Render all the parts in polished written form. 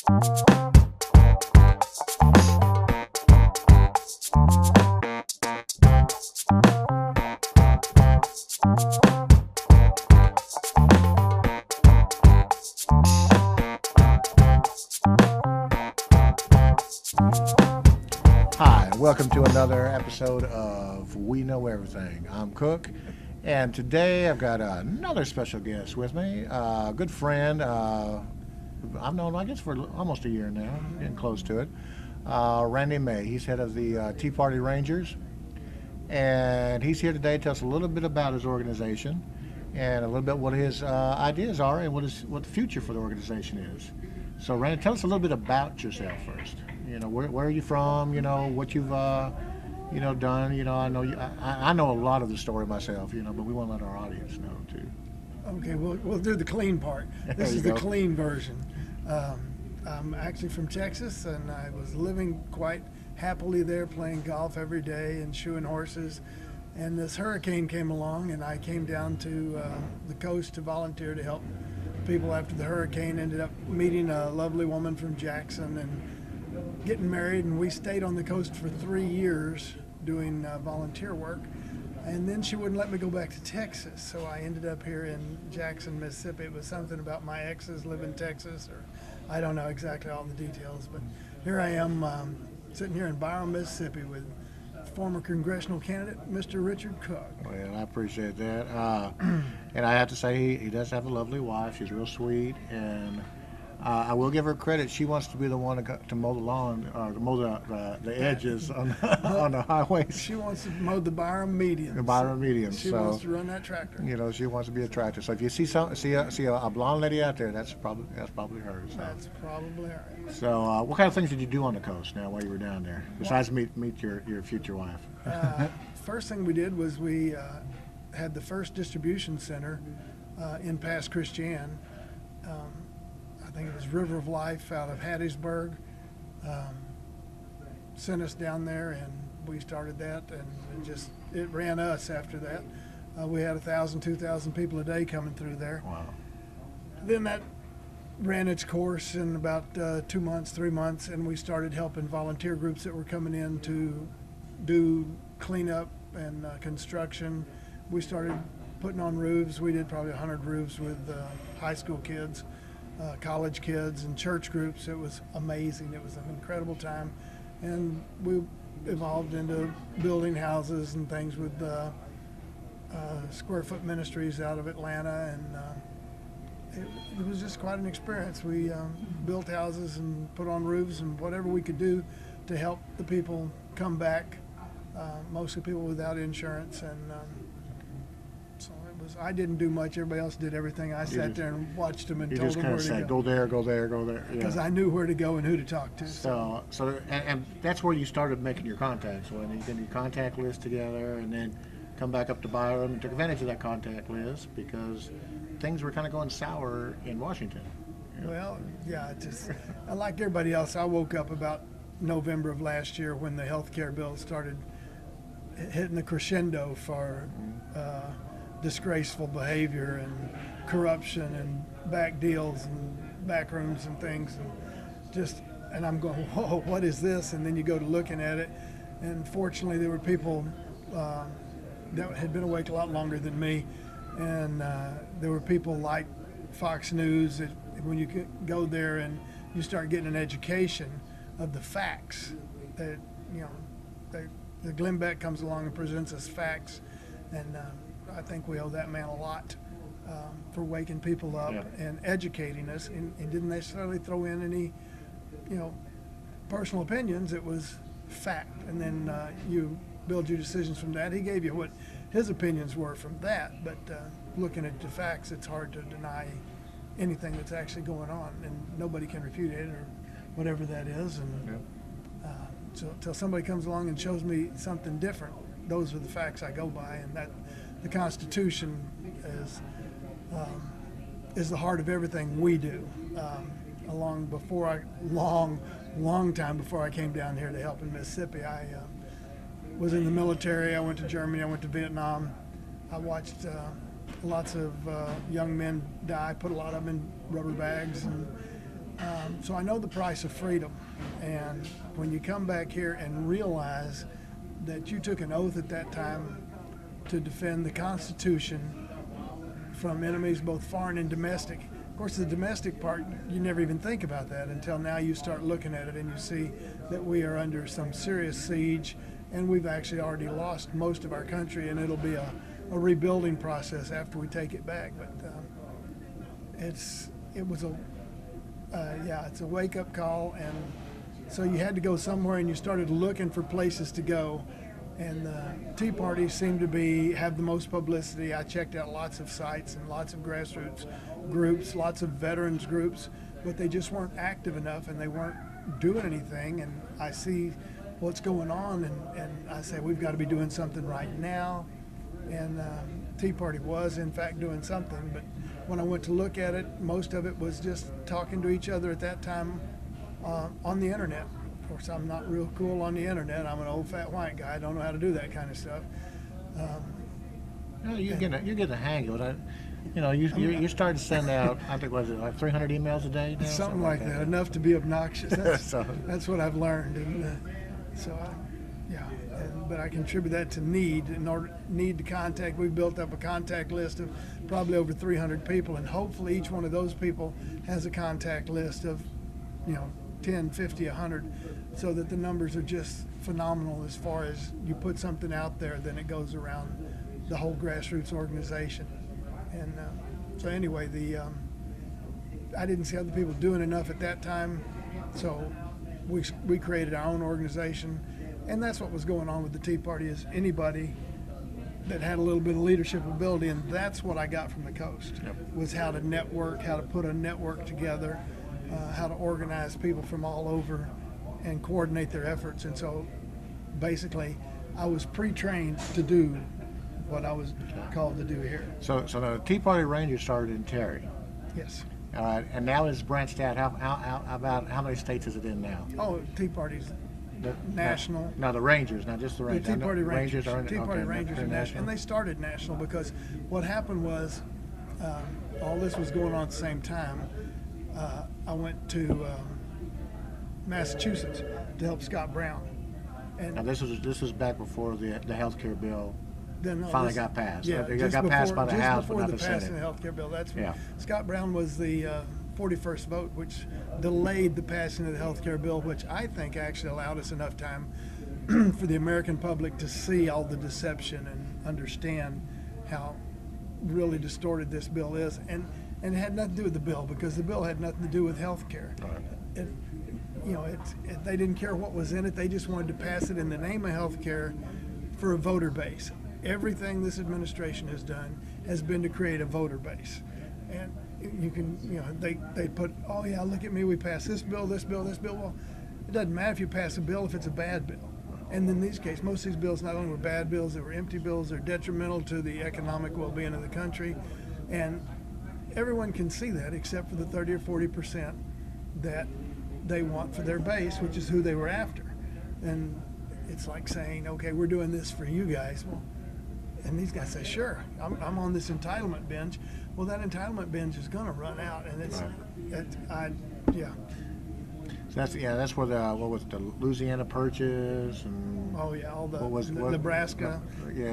Hi, welcome to another episode of We Know Everything. I'm Cook, and today I've got another special guest with me, a good friend. I've known, I guess, for almost a year now, getting close to it. Randy May. He's head of the Tea Party Rangers, and he's here today to tell us a little bit about his organization and a little bit what his ideas are and what the future for the organization is. So, Randy, tell us a little bit about yourself first. You know, where are you from? You know, what you've, done. You know, I know I know a lot of the story myself. You know, but we want to let our audience know too. Okay, we'll do the clean part. This is the clean version. I'm actually from Texas, and I was living quite happily there, playing golf every day and shoeing horses. And this hurricane came along, and I came down to the coast to volunteer to help people after the hurricane. Ended up meeting a lovely woman from Jackson and getting married, and we stayed on the coast for 3 years doing volunteer work. And then she wouldn't let me go back to Texas, so I ended up here in Jackson, Mississippi. It was something about my exes live in Texas, or I don't know exactly all the details, but here I am sitting here in Byram, Mississippi with former congressional candidate, Mr. Richard Cook. Well, I appreciate that. And I have to say, he does have a lovely wife. She's real sweet, and I will give her credit. She wants to be the one to mow the lawn, to mow the edges on the highways. She wants to mow the Byram medians. The Byram medians. She wants to run that tractor. You know, she wants to be a tractor. So if you see a blonde lady out there, that's probably her. So. That's probably her. So what kind of things did you do on the coast now while you were down there, besides meet your future wife? First thing we did was we had the first distribution center in Pass Christian. I think it was River of Life out of Hattiesburg, sent us down there, and we started that, and it ran us after that. We had 1,000, 2,000 people a day coming through there. Wow. Then that ran its course in about 2 months, 3 months, and we started helping volunteer groups that were coming in to do cleanup and construction. We started putting on roofs. We did probably 100 roofs with high school kids. College kids and church groups. It was amazing. It was an incredible time, and we evolved into building houses and things with Square Foot Ministries out of Atlanta, and it was just quite an experience. We built houses and put on roofs and whatever we could do to help the people come back, mostly people without insurance, and I didn't do much. Everybody else did everything. I sat there and watched them and told them where to go. Go there, go there, go there. Because I knew where to go and who to talk to. So and that's where you started making your contacts. When you get your contact list together, and then come back up to Byram and took advantage of that contact list because things were kind of going sour in Washington. Well, yeah, like everybody else, I woke up about November of last year when the health care bill started hitting the crescendo for disgraceful behavior and corruption and back deals and back rooms and things, and I'm going, whoa, what is this? And then you go to looking at it, and fortunately there were people that had been awake a lot longer than me, and there were people like Fox News that when you go there and you start getting an education of the facts, that the Glenn Beck comes along and presents us facts, and I think we owe that man a lot for waking people up and educating us, and didn't necessarily throw in any, personal opinions. It was fact, and then you build your decisions from that. He gave you what his opinions were from that, but looking at the facts, it's hard to deny anything that's actually going on, and nobody can refute it or whatever that is. And so until somebody comes along and shows me something different, those are the facts I go by, and that the Constitution is the heart of everything we do. Long time before I came down here to help in Mississippi, I was in the military. I went to Germany. I went to Vietnam. I watched lots of young men die, put a lot of them in rubber bags, and So I know the price of freedom. And when you come back here and realize that you took an oath at that time to defend the Constitution from enemies both foreign and domestic. Of course, the domestic part, you never even think about that until now you start looking at it and you see that we are under some serious siege, and we've actually already lost most of our country, and it'll be a rebuilding process after we take it back. But it's a wake-up call, and so you had to go somewhere, and you started looking for places to go. And the Tea Party seemed to have the most publicity. I checked out lots of sites and lots of grassroots groups, lots of veterans groups, but they just weren't active enough, and they weren't doing anything. And I see what's going on, and I say we've got to be doing something right now. And Tea Party was, in fact, doing something. But when I went to look at it, most of it was just talking to each other at that time on the internet. Of course, I'm not real cool on the internet. I'm an old fat white guy. I don't know how to do that kind of stuff. You get the hang of it. You start to send out, I think, was it like 300 emails a day now? Something like that. Enough to be obnoxious. That's what I've learned. And but I contribute that to need to contact. We've built up a contact list of probably over 300 people, and hopefully each one of those people has a contact list of 10, 50, 100, so that the numbers are just phenomenal. As far as you put something out there, then it goes around the whole grassroots organization. And so anyway, I didn't see other people doing enough at that time, so we created our own organization. And that's what was going on with the Tea Party, is anybody that had a little bit of leadership ability, and that's what I got from the coast, was how to network, how to put a network together, how to organize people from all over and coordinate their efforts. And so basically I was pre-trained to do what I was called to do here. So the Tea Party Rangers started in Terry. Yes. All right, and now it's branched out. How many states is it in now? Oh, Tea Party's national. No, the Rangers, not just the Rangers. The Tea Party Rangers. Are Tea Party Rangers are national. And they started national because what happened was all this was going on at the same time. I went to Massachusetts to help Scott Brown. And now this was back before the health care bill finally got passed. Yeah, it got passed by the House, but not the Senate. Just before the passing of the health care bill. That's when Scott Brown was the 41st vote, which delayed the passing of the health care bill, which I think actually allowed us enough time for the American public to see all the deception and understand how really distorted this bill is. And it had nothing to do with the bill, because the bill had nothing to do with health care. Right. They didn't care what was in it. They just wanted to pass it in the name of health care for a voter base. Everything this administration has done has been to create a voter base. And you can, they put, oh yeah, look at me, we passed this bill, this bill, this bill. Well, it doesn't matter if you pass a bill if it's a bad bill. And in these cases, most of these bills not only were bad bills, they were empty bills. They're detrimental to the economic well-being of the country. And everyone can see that, except for the 30 or 40% that they want for their base, which is who they were after. And it's like saying, okay, we're doing this for you guys. Well, and these guys say, sure, I'm on this entitlement binge. Well, that entitlement binge is going to run out, and So that's where the Louisiana Purchase and all the Nebraska,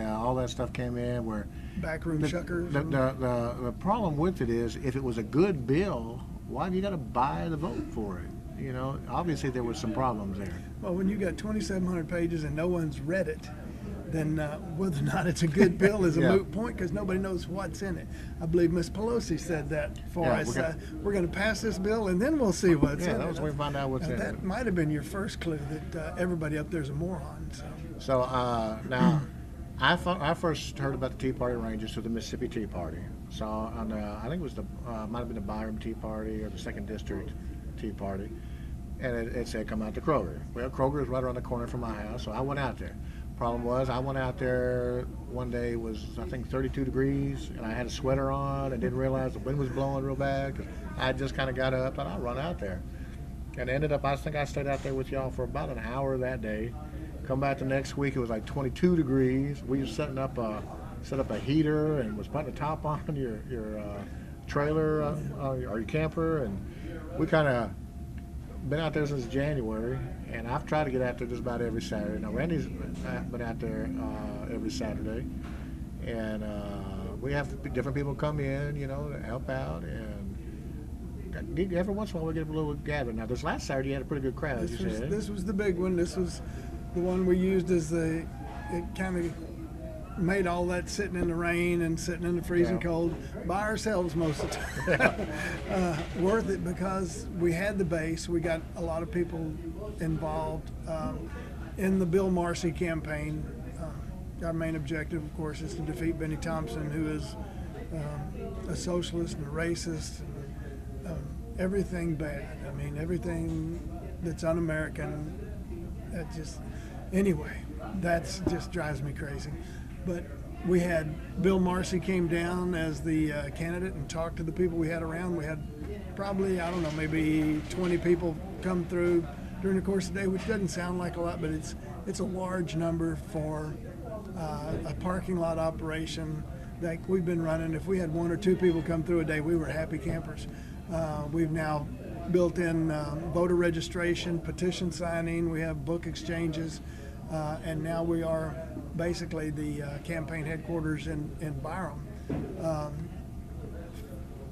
all that stuff came in where backroom shuckers. The problem with it is, if it was a good bill, why have you got to buy the vote for it? Obviously there was some problems there. Well, when you got 2,700 pages and no one's read it, then whether or not it's a good bill is a moot point, because nobody knows what's in it. I believe Miss Pelosi said that for us. We're going to pass this bill, and then we'll see what's in it. That was when we find out what's in it. That might have been your first clue that everybody up there's a moron. So now, I first heard about the Tea Party Rangers through the Mississippi Tea Party. So I think it was might have been the Byram Tea Party or the 2nd District Tea Party, and it said come out to Kroger. Well, Kroger is right around the corner from my house, so I went out there. Problem was, I went out there one day, it was I think 32 degrees, and I had a sweater on. I didn't realize the wind was blowing real bad, because I just kind of got up and I run out there, and ended up, I think I stayed out there with y'all for about an hour that day. Come back the next week, it was like 22 degrees. We were set up a heater and was putting a top on your trailer or your camper, and we kind of been out there since January, and I've tried to get out there just about every Saturday. Now Randy's been out there every Saturday, and we have different people come in, to help out, and every once in a while we get a little gathering. Now this last Saturday you had a pretty good crowd. This was the big one. This was the one we used as it kind of made all that sitting in the rain and sitting in the freezing cold by ourselves most of the time worth it, because we had the base. We got a lot of people involved in the Bill Marcy campaign. Our main objective, of course, is to defeat Benny Thompson, who is a socialist and a racist, and everything bad. I mean, everything that's un-American. Anyway, that just drives me crazy. But we had Bill Marcy came down as the candidate and talked to the people we had around. We had probably, I don't know, maybe 20 people come through during the course of the day, which doesn't sound like a lot, but it's a large number for a parking lot operation that we've been running. If we had 1 or 2 people come through a day, we were happy campers. We've now built in voter registration, petition signing. We have book exchanges. And now we are basically the campaign headquarters in Byram,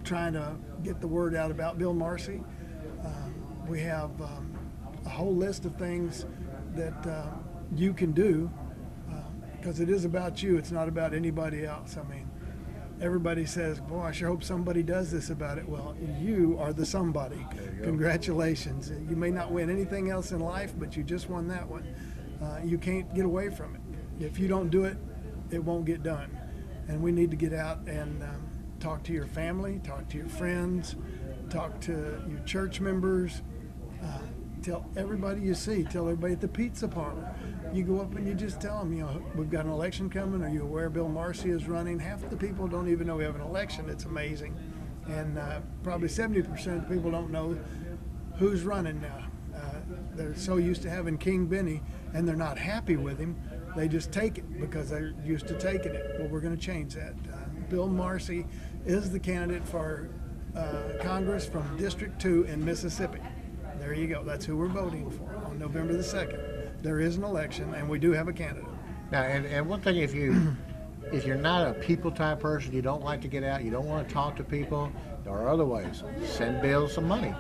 trying to get the word out about Bill Marcy. We have a whole list of things that you can do, because it is about you. It's not about anybody else. I mean, everybody says, boy, I sure hope somebody does this about it. Well, you are the somebody. Congratulations. You may not win anything else in life, but you just won that one. You can't get away from it. If you don't do it, it won't get done. And we need to get out and talk to your family, talk to your friends, talk to your church members, tell everybody you see, tell everybody at the pizza parlor. You go up and you just tell them, we've got an election coming. Are you aware Bill Marcy is running? Half the people don't even know we have an election. It's amazing. And probably 70% of people don't know who's running now. They're so used to having King Benny, and they're not happy with him. They just take it because they're used to taking it. Well, we're going to change that. Bill Marcy is the candidate for Congress from District 2 in Mississippi. There you go. That's who we're voting for on November the 2nd. There is an election, and we do have a candidate. Now, and one thing, if you're not a people type person, you don't like to get out, you don't want to talk to people, there are other ways. Send Bill some money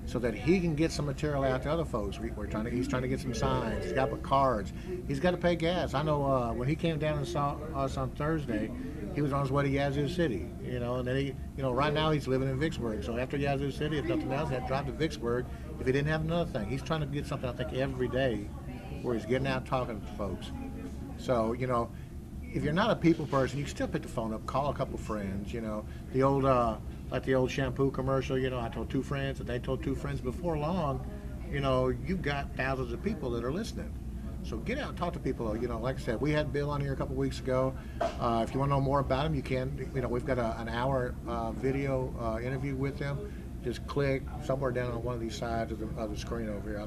so that he can get some material out to other folks. He's trying to get some signs. He's got to put cards. He's got to pay gas. I know when he came down and saw us on Thursday, he was on his way to Yazoo City. And then right now he's living in Vicksburg. So after Yazoo City, if nothing else, he had to drive to Vicksburg if he didn't have another thing. He's trying to get something, I think, every day where he's getting out talking to folks. So, if you're not a people person, you can still pick the phone up, call a couple friends. The old like the old shampoo commercial. I told 2 friends, and they told 2 friends. Before long, you've got thousands of people that are listening. So get out and talk to people. Like I said, we had Bill on here a couple weeks ago. If you want to know more about him, you can. We've got an hour video interview with him. Just click somewhere down on one of these sides of the screen over here.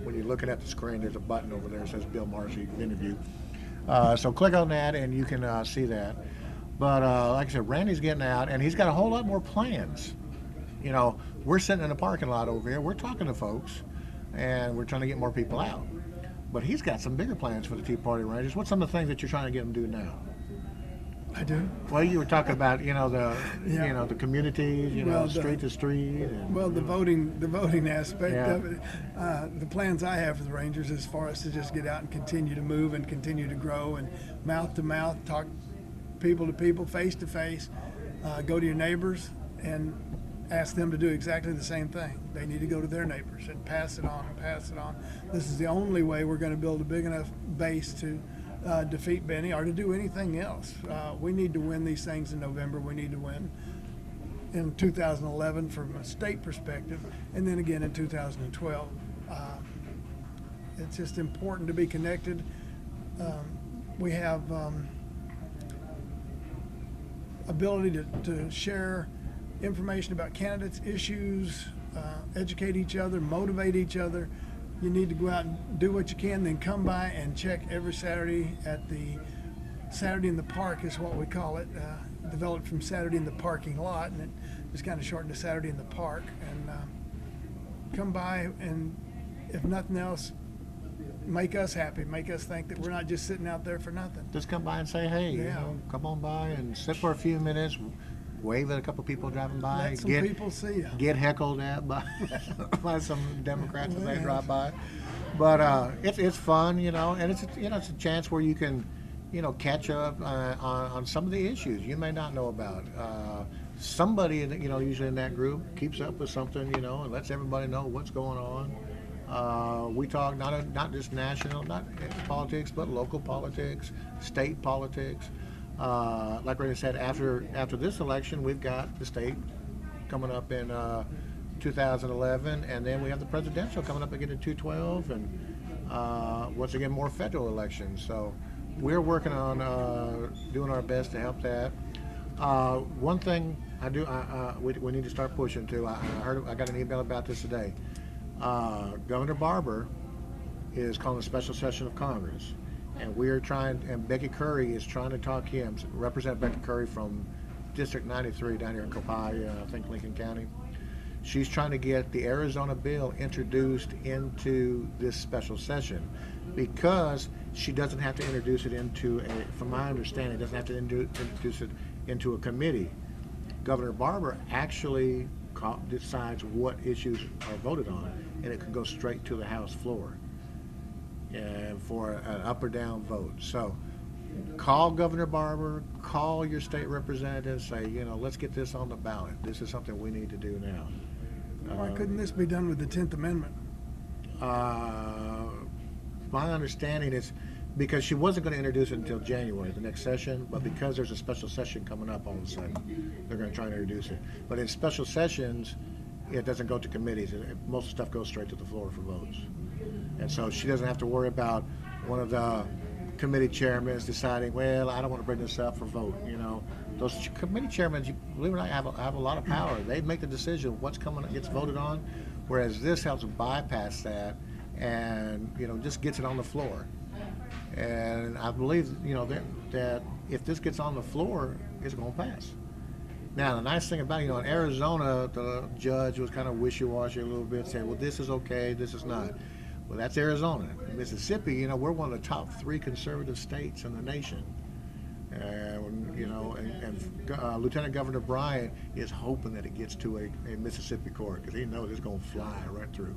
When you're looking at the screen, there's a button over there that says Bill Marcy interview. So click on that, and you can see that. But like I said, Randy's getting out, and he's got a whole lot more plans. We're sitting in a parking lot over here. We're talking to folks, and we're trying to get more people out. But he's got some bigger plans for the Tea Party Rangers. What's some of the things that you're trying to get him to do now? I do. Well, you were talking about the communities, street to street. The voting aspect of it. The plans I have for the Rangers is for us to just get out and continue to move and continue to grow, and mouth to mouth, talk people to people, face to face, go to your neighbors and ask them to do exactly the same thing. They need to go to their neighbors and pass it on and pass it on. This is the only way we're going to build a big enough base to defeat Benny or to do anything else. We need to win these things in November. We need to win in 2011 from a state perspective, and then again in 2012. It's just important to be connected. We have ability to share information about candidates, issues, educate each other, motivate each other. You need to go out and do what you can, then come by and check every Saturday at the Saturday in the Park is what we call it. Developed from Saturday in the Parking Lot, and it just kind of shortened to Saturday in the Park. And come by and, if nothing else, make us happy, make us think that we're not just sitting out there for nothing. Just come by and say, hey, you Yeah. know, come on by and sit for a few minutes, wave at a couple people driving by, Let some people see you. get heckled at by, by some Democrats as they Yeah. drive by. But it's fun, you know, and it's it's a chance where you can, catch up on some of the issues you may not know about. Somebody, usually in that group keeps up with something, and lets everybody know what's going on. We talk not just national, not politics, but local politics, state politics. Like Ray said, after this election, we've got the state coming up in 2011, and then we have the presidential coming up again in 2012, and once again more federal elections. So we're working on doing our best to help that. One thing we need to start pushing too. I got an email about this today. Governor Barber is calling a special session of Congress, and and Becky Curry is trying to talk him. Representative Becky Curry from District 93 down here in Copiah, I think Lincoln County. She's trying to get the Arizona bill introduced into this special session, because she doesn't have to introduce it from my understanding, doesn't have to introduce it into a committee. Governor Barber actually decides what issues are voted on, and it can go straight to the House floor and for an up or down vote. So call Governor Barber, call your state representative, say, let's get this on the ballot. This is something we need to do now. Why couldn't this be done with the 10th Amendment? My understanding is because she wasn't going to introduce it until January, the next session, but because there's a special session coming up all of a sudden, they're going to try and introduce it. But in special sessions, it doesn't go to committees. Most of the stuff goes straight to the floor for votes. And so she doesn't have to worry about one of the committee chairmen deciding, well, I don't want to bring this up for vote. Those committee chairmen, believe it or not, have a lot of power. They make the decision what's gets voted on, whereas this helps bypass that and just gets it on the floor. And I believe that if this gets on the floor, it's going to pass. Now, the nice thing about in Arizona, the judge was kind of wishy-washy a little bit, saying, well, this is okay, this is not. Well, that's Arizona. Mississippi, we're one of the top 3 conservative states in the nation. And Lieutenant Governor Bryant is hoping that it gets to a Mississippi court, because he knows it's going to fly right through.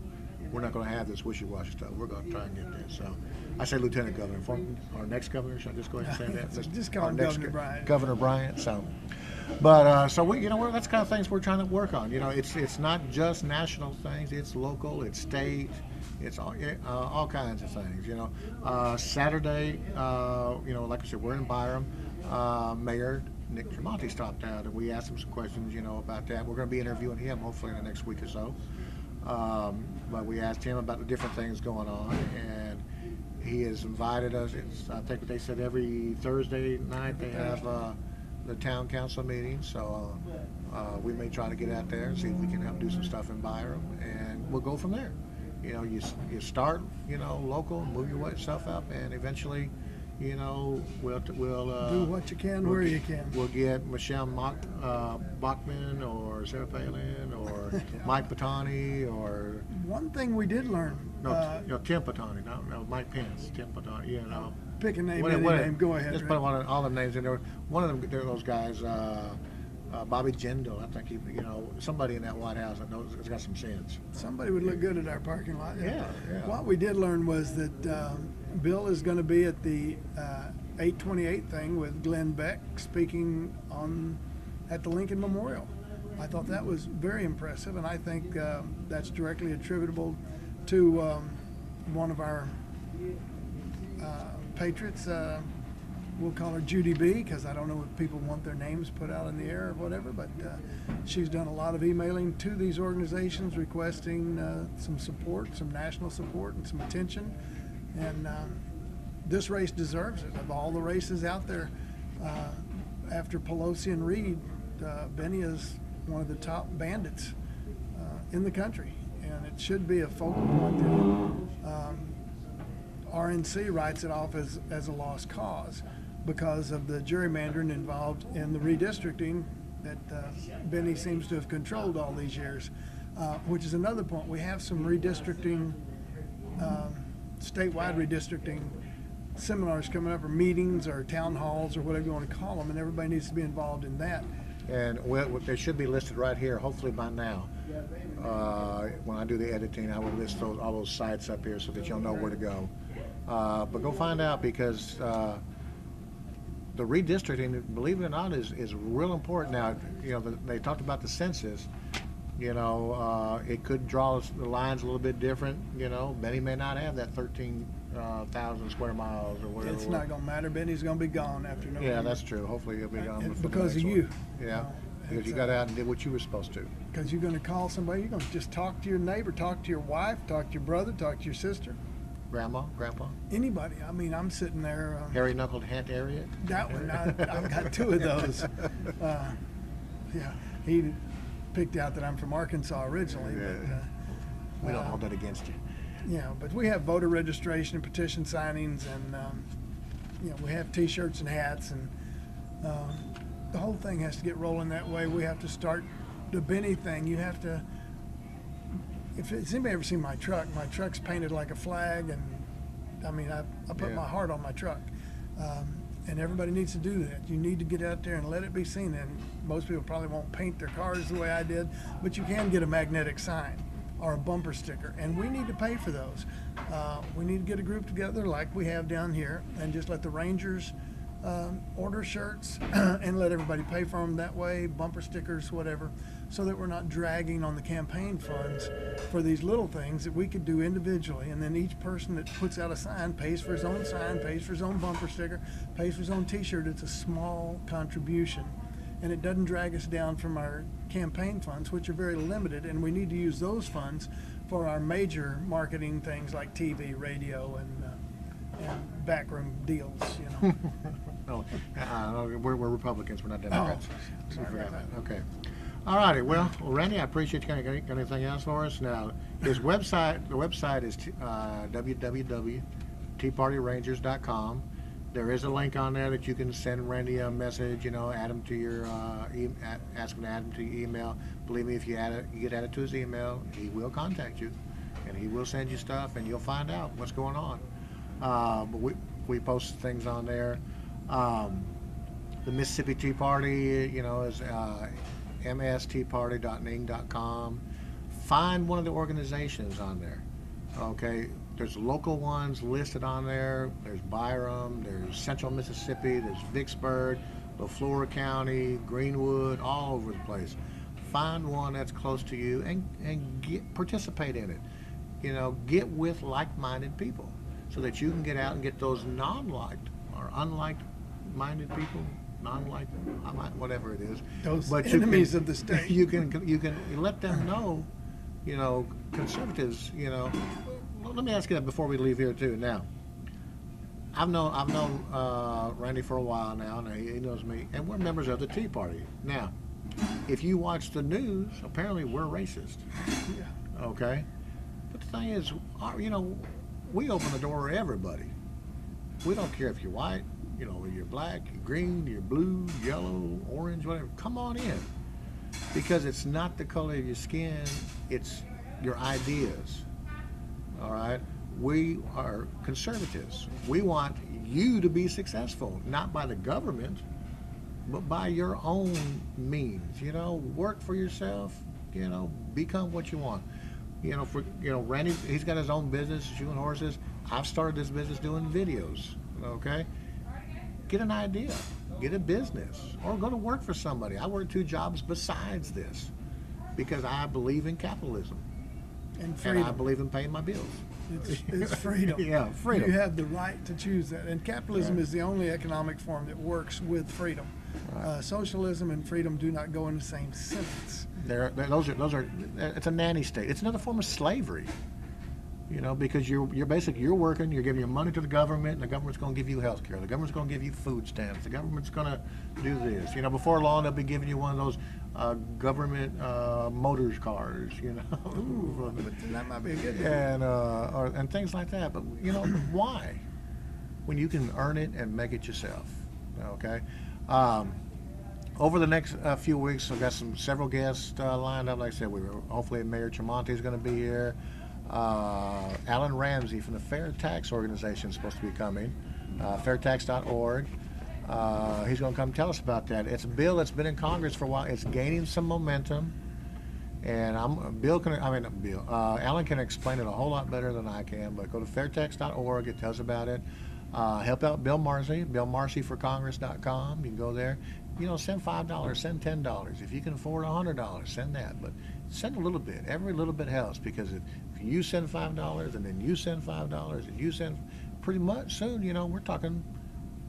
We're not going to have this wishy-washy stuff. We're going to try and get this. So I say Lieutenant Governor. For our next governor, should I just go ahead and say that? Just call him Governor Bryant. Governor Bryant. So, but so we, that's the kind of things we're trying to work on. It's not just national things. It's local. It's state. It's all kinds of things. Saturday, like I said, we're in Byram. Mayor Nick Tremonti stopped out, and we asked him some questions, about that. We're going to be interviewing him hopefully in the next week or so. But we asked him about the different things going on, and he has invited us. I think they said every Thursday night they have the town council meeting, so we may try to get out there and see if we can help do some stuff in Byram, and we'll go from there. You start, local, move your stuff up, and eventually, we'll do what you can where you can. We'll get Michelle Bachman or Sarah Palin or Mike Patani or one thing we did learn. Tim Patani, no, Mike Pence, Tim Patani, Pick a name, any name. Go ahead. Just put all the names in there. One of them, those guys, Bobby Jindal. I think somebody in that White House that knows has got some sense. Somebody would look good at our parking lot. Yeah. What we did learn was that Bill is going to be at the 828 thing with Glenn Beck speaking at the Lincoln Memorial. I thought that was very impressive, and I think that's directly attributable to one of our patriots. We'll call her Judy B, because I don't know if people want their names put out in the air or whatever, but she's done a lot of emailing to these organizations requesting some support, some national support and some attention. And this race deserves it. Of all the races out there, after Pelosi and Reid, Benny is one of the top bandits in the country. And it should be a focal point that RNC writes it off as a lost cause, because of the gerrymandering involved in the redistricting that Benny seems to have controlled all these years. which is another point. We have some redistricting, statewide redistricting seminars coming up, or meetings, or town halls, or whatever you want to call them, and everybody needs to be involved in that. And they should be listed right here, hopefully by now. When I do the editing, I will list all those sites up here so that you'll know where to go. But go find out, because the redistricting, believe it or not, is real important. Now, they talked about the census. It could draw the lines a little bit different. Benny may not have that 13,000 square miles or whatever. It's not going to matter. Benny's going to be gone after November. Yeah, that's true. Hopefully he'll be gone before because the of next you. one. Yeah, because you got out and did what you were supposed to. Because you're going to call somebody. You're going to just talk to your neighbor, talk to your wife, talk to your brother, talk to your sister. Grandma, grandpa, anybody. I mean, I'm sitting there. Hairy knuckled Aunt Harriet. That one, I've got two of those. Yeah, he picked out that I'm from Arkansas originally. Yeah. But, we don't hold that against you. Yeah, but we have voter registration and petition signings, and we have T-shirts and hats, and the whole thing has to get rolling that way. We have to start the Benny thing. You have to. If anybody ever seen my truck's painted like a flag, and I mean, I put my heart on my truck, and everybody needs to do that. You need to get out there and let it be seen. And most people probably won't paint their cars the way I did, but you can get a magnetic sign or a bumper sticker, and we need to pay for those. We need to get a group together like we have down here, and just let the Rangers order shirts and let everybody pay for them that way, bumper stickers, whatever, so that we're not dragging on the campaign funds for these little things that we could do individually. And then each person that puts out a sign pays for his own sign, pays for his own bumper sticker, pays for his own T-shirt. It's a small contribution, and it doesn't drag us down from our campaign funds, which are very limited, and we need to use those funds for our major marketing things like TV, radio, and backroom deals, No, we're Republicans. We're not Democrats. Sorry about that. Okay. All righty. Well, Randy, I appreciate you. Got anything else for us? Now, the website is www.teapartyrangers.com. There is a link on there that you can send Randy a message, add him to your, ask him to add him to your email. Believe me, if you get added to his email, he will contact you, and he will send you stuff, and you'll find out what's going on. But we post things on there. The Mississippi Tea Party, is msteaparty.ning.com. Find one of the organizations on there. Okay, there's local ones listed on there. There's Byram, there's Central Mississippi, there's Vicksburg, LaFleur County, Greenwood, all over the place. Find one that's close to you and participate in it. Get with like-minded people so that you can get out and get those non-liked or unliked-minded people. Non-like, whatever it is. Those enemies of the state. You can let them know, conservatives. Let me ask you that before we leave here too. Now, I've known Randy for a while now, and he knows me, and we're members of the Tea Party. Now, if you watch the news, apparently we're racist. Yeah. Okay, but the thing is, we open the door to everybody. We don't care if you're white. You're black, you're green, you're blue, yellow, orange, whatever. Come on in. Because it's not the color of your skin, it's your ideas. All right? We are conservatives. We want you to be successful, not by the government, but by your own means. Work for yourself, become what you want. Randy, he's got his own business, shoeing horses. I've started this business doing videos, okay? Get an idea, get a business, or go to work for somebody. I work 2 jobs besides this because I believe in capitalism. And freedom. And I believe in paying my bills. It's freedom. Yeah, freedom. You have the right to choose that. And capitalism is the only economic form that works with freedom. Right. Socialism and freedom do not go in the same sentence. Those are. It's a nanny state. It's another form of slavery. Because you're working, you're giving your money to the government, and the government's going to give you health care. The government's going to give you food stamps. The government's going to do this. Before long, they'll be giving you one of those government motors cars. Ooh, that might be a good one. And things like that. But why? When you can earn it and make it yourself. Okay. over the next few weeks, I've got several guests lined up. Like I said, hopefully Mayor Tremonti is going to be here. Alan Ramsey from the Fair Tax Organization is supposed to be coming. Fairtax.org. He's going to come tell us about that. It's a bill that's been in Congress for a while. It's gaining some momentum, and Alan can explain it a whole lot better than I can. But go to fairtax.org. It tells about it. Help out Bill Marcy, BillMarcyForCongress.com. You can go there. Send $5, send $10. If you can afford $100, send that. But send a little bit. Every little bit helps, because if you send $5 and then you send $5 and you send, pretty much soon, we're talking,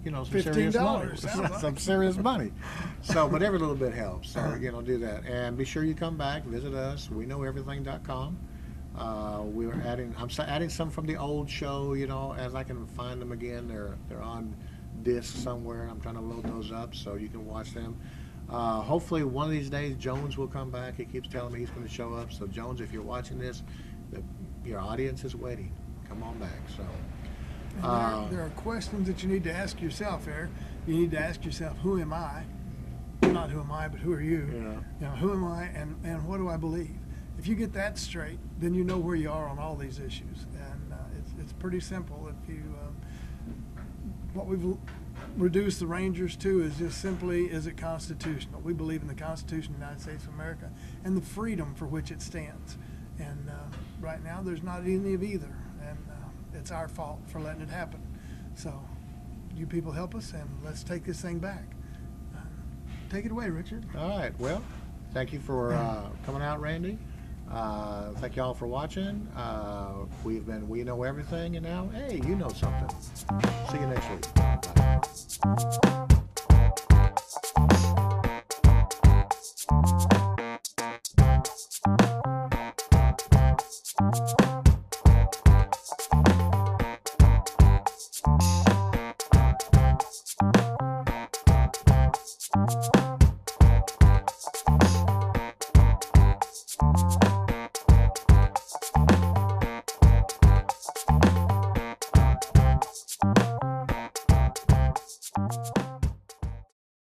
some serious money. $15. Some serious money. So, but every little bit helps. So, do that. And be sure you come back, visit us, weknoweverything.com. I'm adding some from the old show, as I can find them again. They're on disc somewhere. I'm trying to load those up so you can watch them. Hopefully one of these days Jones will come back. He keeps telling me he's going to show up. So Jones, if you're watching this, your audience is waiting. Come on back. So there are questions that you need to ask yourself, Eric. You need to ask yourself, who am I? Not who am I, but who are you? Who am I, and what do I believe? If you get that straight, then you know where you are on all these issues, and it's pretty simple. If you what we've reduced the Rangers to is just simply, is it constitutional? We believe in the Constitution of the United States of America and the freedom for which it stands. And right now, there's not any of either, and it's our fault for letting it happen. So, you people help us, and let's take this thing back. Take it away, Richard. All right. Well, thank you for coming out, Randy. Thank y'all for watching. We've been We Know Everything, and now, hey, you know something. See you next week. Bye.